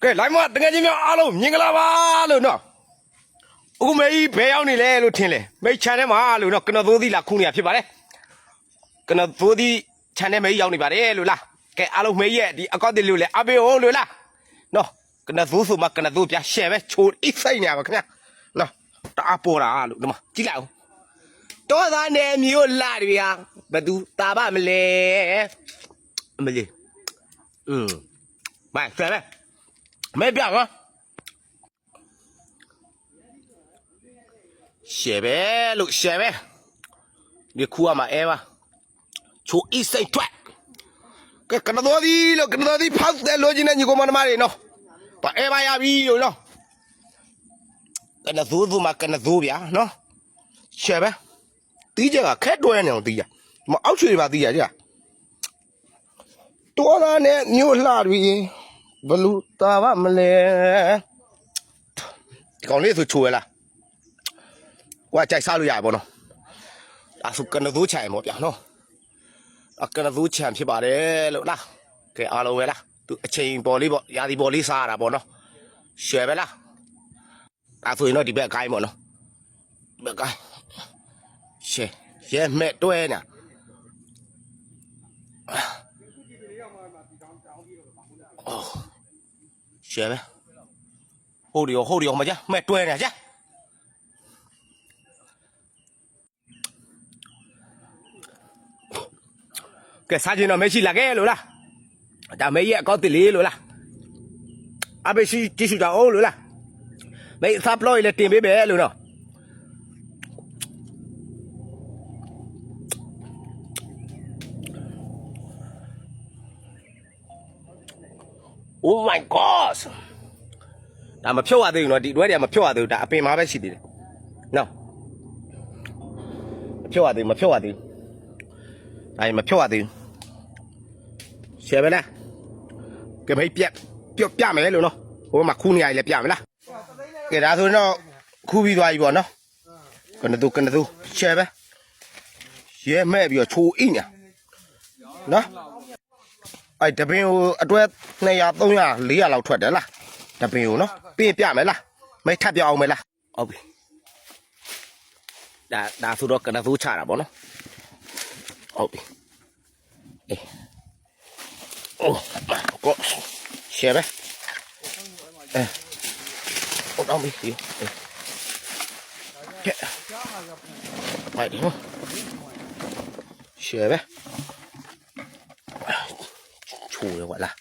ကဲလိုက်မတကယ်ချင်းများအားလုံးမြင်ကြလားပါလို့နော်အခုမေကြီးဘယ်ရောက်နေလဲလို့ထင်လဲမေချန်ထဲမှာလို့နော်ကနော်သိုးသီးလာခုနေရဖြစ်ပါတယ်ကနော်သိုးသီးချန်ထဲမေကြီးရောက်နေပါတယ်လို့လားကဲအားလုံးမေကြီးရဲ့ဒီအကောက်တစ်လို့လဲအပေးအောင်လို့လားနော်ကနော်သိုးဆိုမှကနော်သိုးပြရှယ်ပဲချိုးအိစိတ်နေပါခင်ဗျနော်တအားပေါ်တာလို့ဒီမှာကြည့်လိုက်အောင်တော့သားနေမျိုးလာတွေဟာဘသူတာပါမလဲအမလေးမိုင်ဆယ်ပဲမဲပြကောရှယ်ပဲလို့ရှယ်ပဲဒီခူကမှာအဲပါချိုအိစိတ်ထွက်ကဲကနတော်ဒီလို့ကနတော်ဒီဖောက်တယ်လို့ချင်းနေညီကောင်မတွေနော်ပါအဲပါရပြီလို့နော်ကနသိုးသူမှာကနသိုးဗျာနော်ရှယ်ပဲတီးကြကခက်တွဲနေအောင်တီးရမအောက်ချွေပါတီးရကြတော်လာနဲ့မြို့လှတွေဘလူတာပါမလဲဒီကောင်လေးဆိုချိုရလားကွာကြိုက်စားလို့ရပါဘောနော်ဒါဆိုကနသိုးချင်ပေါ့ဗျာနော်ကနသိုးချင်ဖြစ်ပါတယ်လို့လားကဲအားလုံးပဲလားသူအချိန်ပေါ်လေးပေါ့ရာသီပေါ်လေးစားရတာပေါ့နော်ရှယ်ပဲလားဒါဆိုရင်တော့ဒီဘက်အကိုင်းပေါ့နော်ဒီဘက်အကိုင်းရှယ်ရဲမဲ့တွဲနေရှယ်ပဲဟိုဒီရောမကြမဲ့တွဲနေကြကဲစားချင်တော့မရှိလာခဲ့လို့လားဒါမေရဲ့အကောက်တစ်လေးလို့လားအဘေရှိကြည့်ရှုကြအောင်လို့လားမေစပ်လို့လည်းတင်ပေးပဲလို့နော်Oh my god ဒါမဖြုတ်ရသေးဘူးနော်ဒီတွဲတွေကမဖြုတ်ရသေးဘူးဒါအပင်မှာပဲရှိသေးတယ်နော်မဖြုတ်ရသေးဘူးဒါမဖြုတ်ရသေးဘူးရှယ်ပဲလားကဲမေးပြမယ်လို့နော်ဟိုမှာခူးနေရလဲပြမယ်လားကဲဒါဆိုတော့ခူးပြီးသွားပြီပေါ့နော်ကနသူရှယ်ပဲရဲမဲ့ပြီးတော့ချိုးအိညာနော်အဲ့တပင်ကိုအတွဲ200 300 400လောက်ထွက်တယ်လားတပင်ကိုနော်ပြမယ်လားမိတ်ထပ်ပြအောင်မယ်လားဟုတ်ပြီဒါဆိုတော့ကနသူချတာပေါ့နော်ဟုတ်ပြီအေးကိုရှယ်ပဲဟုတ်တော့ပြီကဲမိုက်နော်ရှယ်ပဲချိုးရပါလား